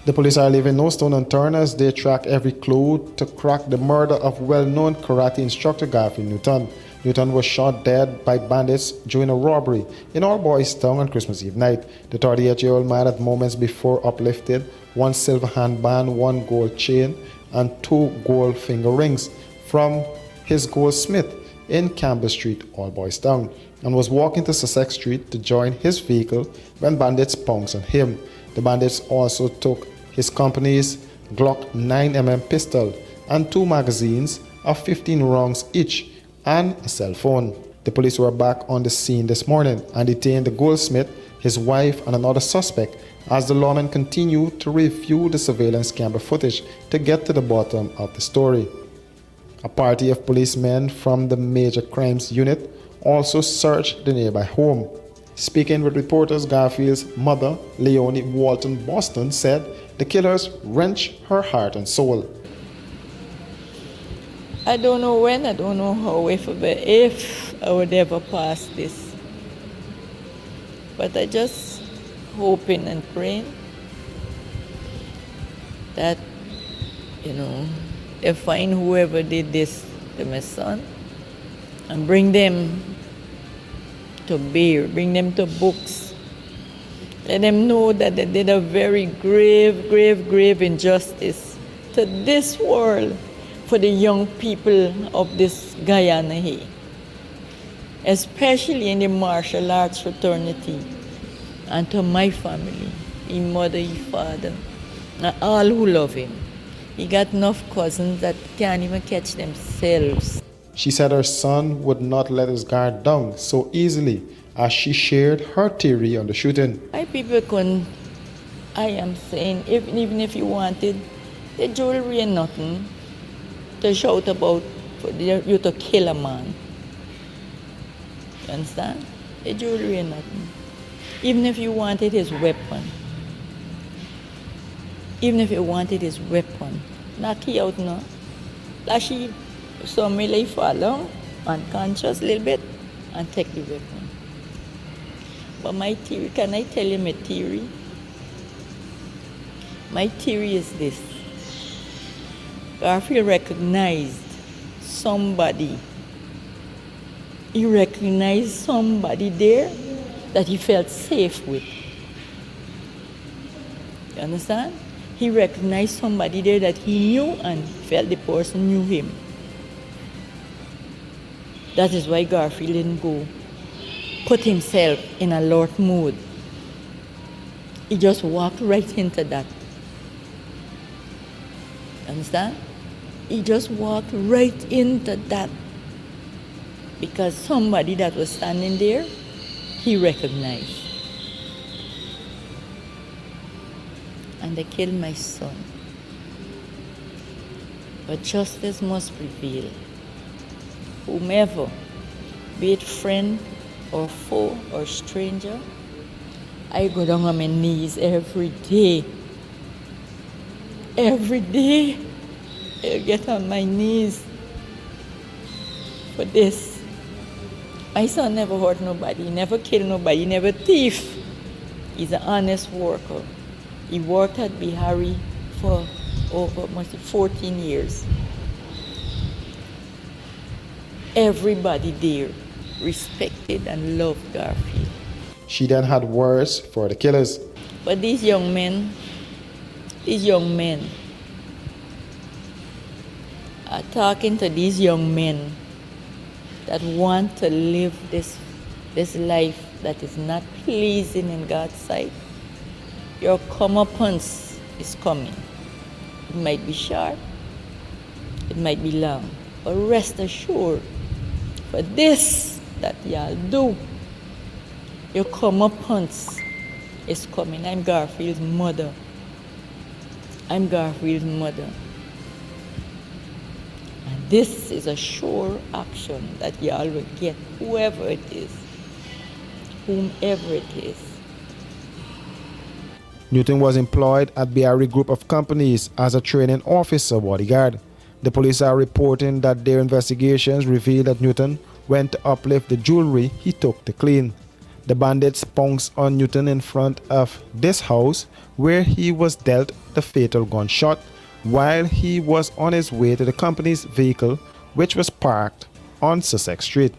The police are leaving no stone unturned as they track every clue to crack the murder of well-known karate instructor Garfield Newton. Newton was shot dead by bandits during a robbery in All Boys Town on Christmas Eve night. The 38-year-old man had moments before uplifted one silver handband, one gold chain, and two gold finger rings from his goldsmith in Campbell Street, All Boys Town, and was walking to Sussex Street to join his vehicle when bandits pounced on him. The bandits also took his company's Glock 9mm pistol and two magazines of 15 rounds each and a cell phone. The police were back on the scene this morning and detained the goldsmith, his wife, and another suspect as the lawmen continue to review the surveillance camera footage to get to the bottom of the story. A party of policemen from the Major Crimes Unit also searched the nearby home. Speaking with reporters, Garfield's mother, Leonie Walton Boston, said the killers wrenched her heart and soul. I don't know when, I don't know how, if I would ever pass this. But I just hoping and praying that, they find whoever did this to my son and bring them to bear, bring them to books. Let them know that they did a very grave injustice to this world for the young people of this Guyana here, especially in the martial arts fraternity, and to my family, his mother, his father, and all who love him. He got enough cousins that can't even catch themselves. She said her son would not let his guard down so easily as she shared her theory on the shooting. I am saying, even if you wanted the jewelry and nothing to shout about for you to kill a man. You understand? The jewelry and nothing. Even if you wanted his weapon. Knock he out now. Lashy, some may lay follow, unconscious a little bit, and take the weapon. But my theory, can I tell you my theory? My theory is this. Garfield recognized somebody. He recognized somebody there that he felt safe with. You understand? He recognized somebody there that he knew and felt the person knew him. That is why Garfield didn't go put himself in alert mood. He just walked right into that. Understand? He just walked right into that because somebody that was standing there, he recognized. And they killed my son. But justice must prevail. Whomever, be it friend or foe or stranger, I go down on my knees every day. Every day, I get on my knees for this. My son never hurt nobody, he never killed nobody, he never thief. He's an honest worker. He worked at Bihari for over 14 years. Everybody there respected and loved Garfield. She then had words for the killers. But these young men are talking to these young men that want to live this life that is not pleasing in God's sight. Your comeuppance is coming. It might be short, it might be long, but rest assured, for this that y'all do, your comeuppance is coming. I'm Garfield's mother. And this is a sure action that y'all will get, whomever it is. Newton was employed at Bihari Group of Companies as a training officer bodyguard. The police are reporting that their investigations revealed that Newton went to uplift the jewelry he took to clean. The bandits pounced on Newton in front of this house, where he was dealt the fatal gunshot while he was on his way to the company's vehicle, which was parked on Sussex Street.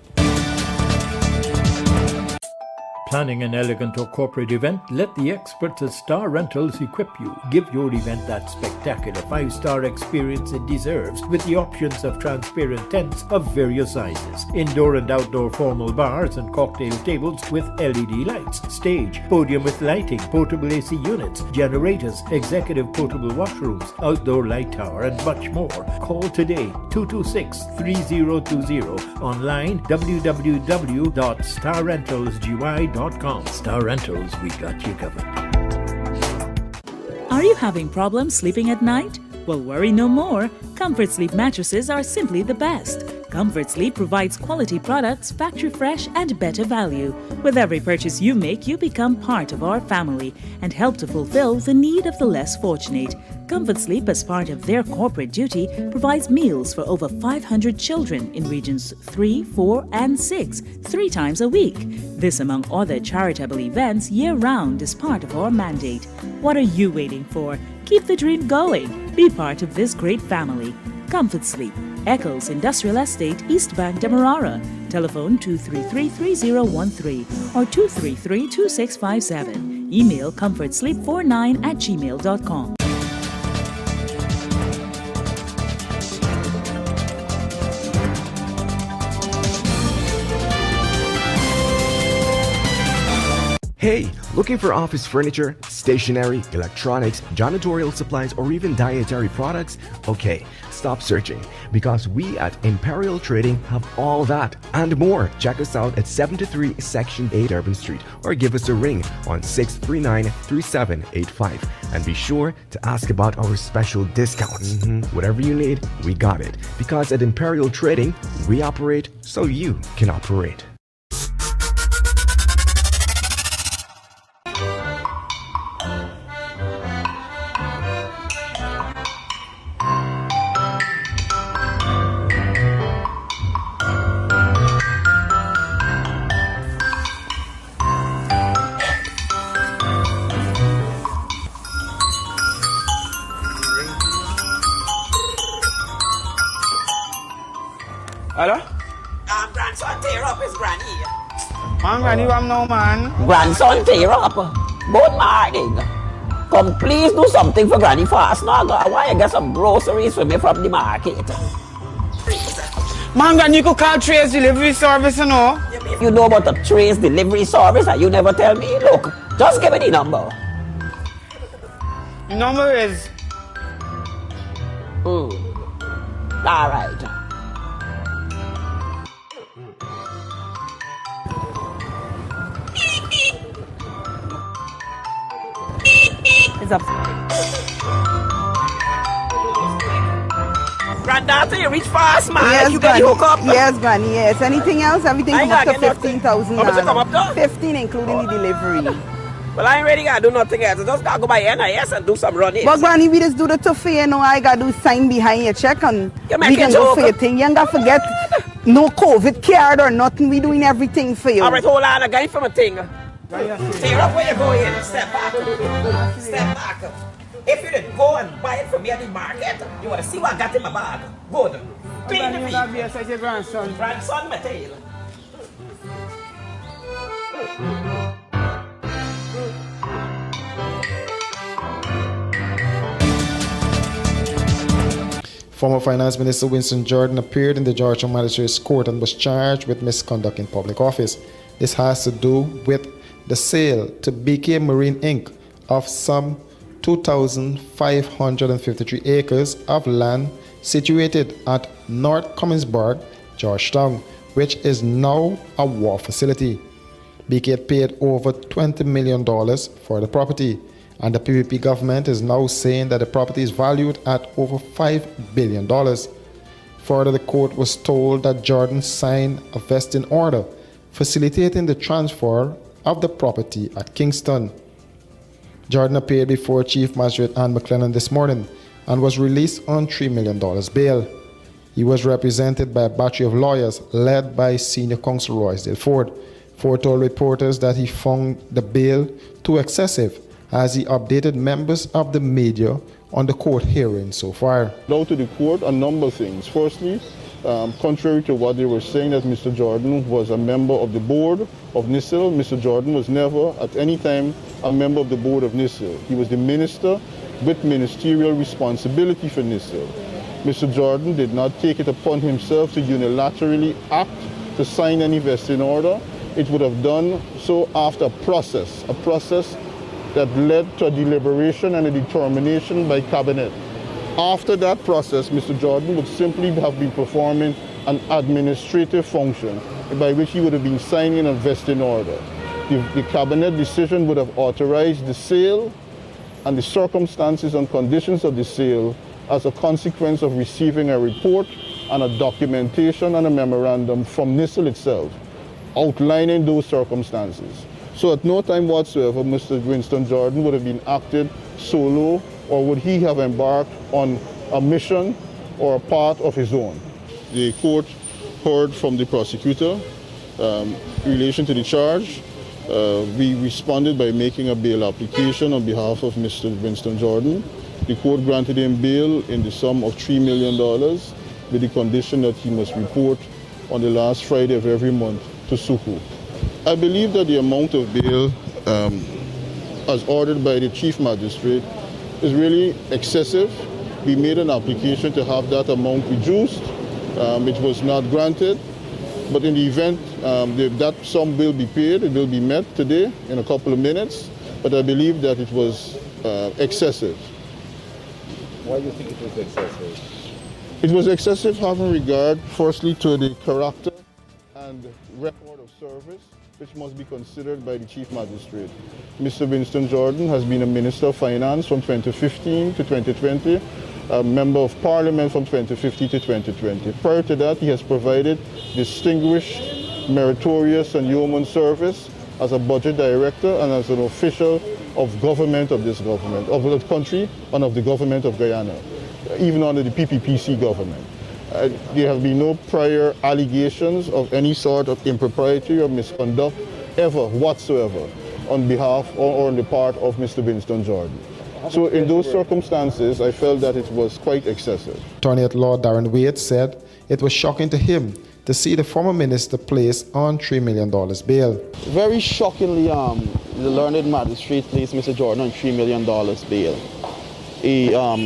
Planning an elegant or corporate event? Let the experts at Star Rentals equip you. Give your event that spectacular 5-star experience it deserves with the options of transparent tents of various sizes, indoor and outdoor formal bars and cocktail tables with LED lights, stage, podium with lighting, portable AC units, generators, executive portable washrooms, outdoor light tower, and much more. Call today 226-3020. Online www.starrentalsgy.com. Star Rentals, we got you covered. Are you having problems sleeping at night? Well, worry no more. Comfort Sleep mattresses are simply the best. Comfort Sleep provides quality products, factory fresh, and better value. With every purchase you make, you become part of our family and help to fulfill the need of the less fortunate. Comfort Sleep, as part of their corporate duty, provides meals for over 500 children in regions 3, 4, and 6, 3 times a week. This, among other charitable events, year-round is part of our mandate. What are you waiting for? Keep the dream going. Be part of this great family. Comfort Sleep, Eccles Industrial Estate, East Bank, Demerara. Telephone 233-3013 or 233-2657. Email comfortsleep49@gmail.com. Hey, looking for office furniture, stationery, electronics, janitorial supplies, or even dietary products? Okay, stop searching, because we at Imperial Trading have all that and more. Check us out at 73 Section 8 Urban Street or give us a ring on 639-3785. And be sure to ask about our special discounts. Whatever you need, we got it. Because at Imperial Trading, we operate so you can operate. Hello? Grandson, tear up his granny. Man, granny, what now, man? Grandson, tear up. Both morning. Come, please do something for granny fast. Now, I want to get some groceries for me from the market. Man, granny, you could call Trace Delivery Service, you know? You know about the Trace Delivery Service and you never tell me? Look, just give me the number. The number is... All right. It's up. Granddaughter, you reach fast, man. Yes, You get the hook up. Yes, Granny, yes. Anything else? Everything I come up to ain't got nothing. 15,000. How much it come up to? 15, including the delivery. Well, I ain't ready to do nothing else. I just gotta go by NIS and do some running. But Granny, we just do the tough for you, know. I gotta do sign behind your check and You make we a can go joke. for your thing. You ain't gotta forget, no COVID card or nothing. We doing everything for you. All right, hold on. I got it from a thing. Tear up where you go in. Step back. Step back. If you didn't go and buy it from me at the market, you want to see what I got in my bag. Good. Clean the Granny, feet. you got your grandson. Grandson material. Former Finance Minister Winston Jordan appeared in the Georgia Magistrates Court and was charged with misconduct in public office. This has to do with the sale to BK Marine Inc. of some 2,553 acres of land situated at North Comminsburg, Georgetown, which is now a war facility. BK paid over $20 million for the property, and the PPP government is now saying that the property is valued at over $5 billion. Further, the court was told that Jordan signed a vesting order facilitating the transfer of the property at Kingston. Jordan appeared before Chief Magistrate Ann McLennan this morning and was released on $3 million bail. He was represented by a battery of lawyers led by Senior Counsel Roysdale Ford. Ford told reporters that he found the bail too excessive as he updated members of the media on the court hearing so far. Out to the court, a number of things. Firstly, contrary to what they were saying that Mr. Jordan was a member of the board of NISIL, Mr. Jordan was never at any time a member of the board of NISIL. He was the minister with ministerial responsibility for NISIL. Mr. Jordan did not take it upon himself to unilaterally act to sign any vesting order. It would have done so after a process that led to a deliberation and a determination by cabinet. After that process, Mr. Jordan would simply have been performing an administrative function by which he would have been signing a vesting order. The cabinet decision would have authorized the sale and the circumstances and conditions of the sale as a consequence of receiving a report and a documentation and a memorandum from NISIL itself outlining those circumstances. So at no time whatsoever Mr. Winston Jordan would have been acted solo, or would he have embarked on a mission or a part of his own. The court heard from the prosecutor in relation to the charge. We responded by making a bail application on behalf of Mr. Winston Jordan. The court granted him bail in the sum of $3 million with the condition that he must report on the last Friday of every month to Suku. I believe that the amount of bail as ordered by the Chief Magistrate is really excessive. We made an application to have that amount reduced. It was not granted, but in the event that sum will be paid, it will be met today in a couple of minutes, but I believe that it was excessive. Why do you think it was excessive? It was excessive having regard, firstly, to the character and record of service, which must be considered by the Chief Magistrate. Mr. Winston Jordan has been a Minister of Finance from 2015 to 2020, a Member of Parliament from 2015 to 2020. Prior to that, he has provided distinguished, meritorious and yeoman service as a budget director and as an official of government of this government, of the country and of the government of Guyana, even under the PPPC government. There have been no prior allegations of any sort of impropriety or misconduct ever whatsoever on behalf or on the part of Mr. Winston Jordan. So in those circumstances, I felt that it was quite excessive. Attorney at Law Darren Wade said it was shocking to him to see the former minister placed on $3 million bail. Very shockingly, the learned magistrate placed Mr. Jordan on $3 million bail.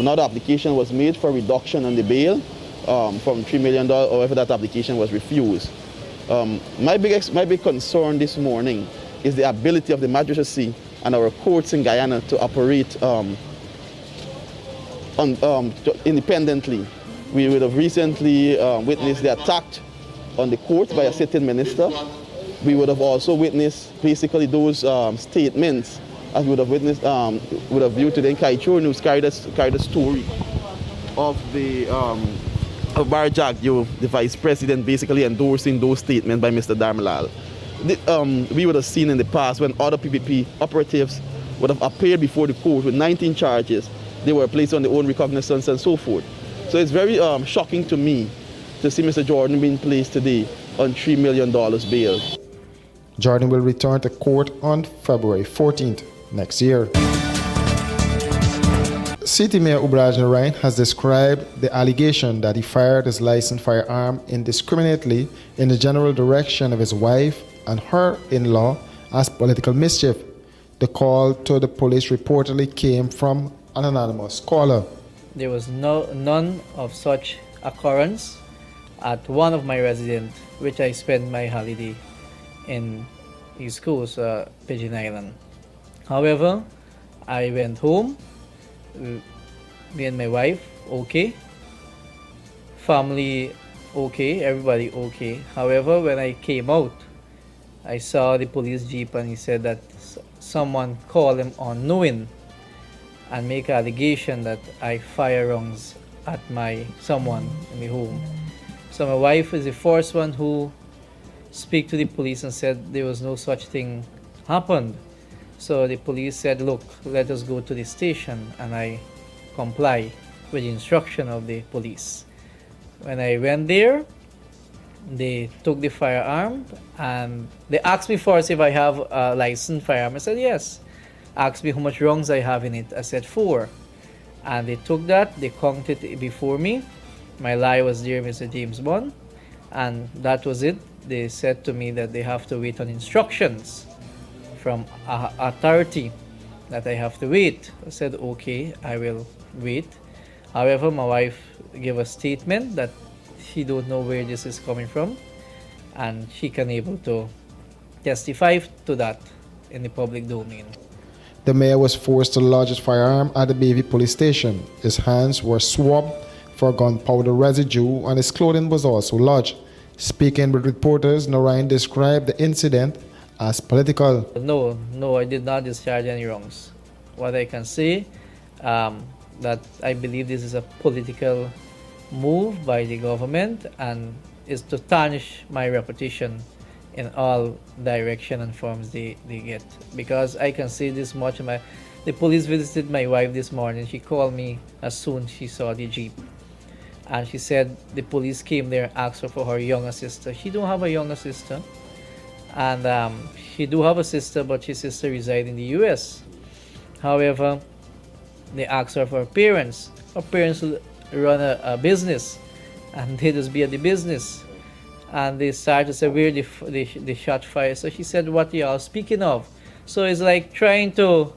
Another application was made for reduction on the bail from $3 million, however that application was refused. My big concern this morning is the ability of the magistracy and our courts in Guyana to operate independently. We would have recently witnessed the attack on the court by a sitting minister. We would have also witnessed basically those statements as we would have witnessed, would have viewed today in Kaichur News carried a story of the of Barjagyo, the vice president, basically endorsing those statements by Mr. Darmalal. We would have seen in the past when other PPP operatives would have appeared before the court with 19 charges. They were placed on their own recognizance and so forth. So it's very shocking to me to see Mr. Jordan being placed today on $3 million bail. Jordan will return to court on February 14th next year. City Mayor Obradorine has described the allegation that he fired his licensed firearm indiscriminately in the general direction of his wife and her in-law as political mischief. The call to the police reportedly came from an anonymous caller. There was none of such occurrence at one of my residents, which I spent my holiday in East Coast, Pigeon Island. However, I went home, me and my wife, okay. Family, okay. Everybody, okay. However, when I came out, I saw the police jeep and he said that someone called him unknowing and make an allegation that I fire rounds at someone in the home. So my wife is the first one who speak to the police and said there was no such thing happened. So the police said, look, let us go to the station, and I comply with the instruction of the police. When I went there, they took the firearm and they asked me first if I have a licensed firearm. I said yes. Asked me how much rounds I have in it. I said 4. And they took that, they counted it before me. My lie was dear Mr. James Bond. And that was it. They said to me that they have to wait on instructions from authority, that I have to wait. I said okay, I will wait. However, my wife gave a statement that she don't know where this is coming from, and she can able to testify to that in the public domain. The mayor was forced to lodge his firearm at the Bayview police station. His hands were swabbed for gunpowder residue and his clothing was also lodged. Speaking with reporters, Narayan described the incident as political. No, I did not discharge any wrongs. What I can say, that I believe this is a political move by the government and is to tarnish my reputation in all direction and forms they get. Because I can say this much, the police visited my wife this morning. She called me as soon as she saw the Jeep. And she said the police came there and asked her for her younger sister. She don't have a younger sister. And she do have a sister, but her sister resides in the US. However, they asked her for her parents. Her parents run a business, and they just be at the business. And they started to say where the shot fired. So she said, what y'all speaking of? So it's like trying to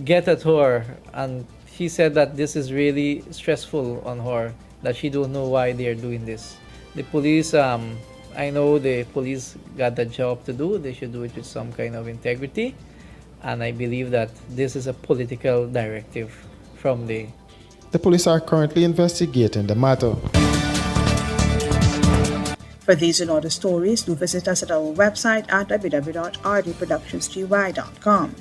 get at her. And she said that this is really stressful on her, that she don't know why they're doing this. The police, I know the police got the job to do. They should do it with some kind of integrity. And I believe that this is a political directive from the... The police are currently investigating the matter. For these and other stories, do visit us at our website at www.rdproductionsgy.com.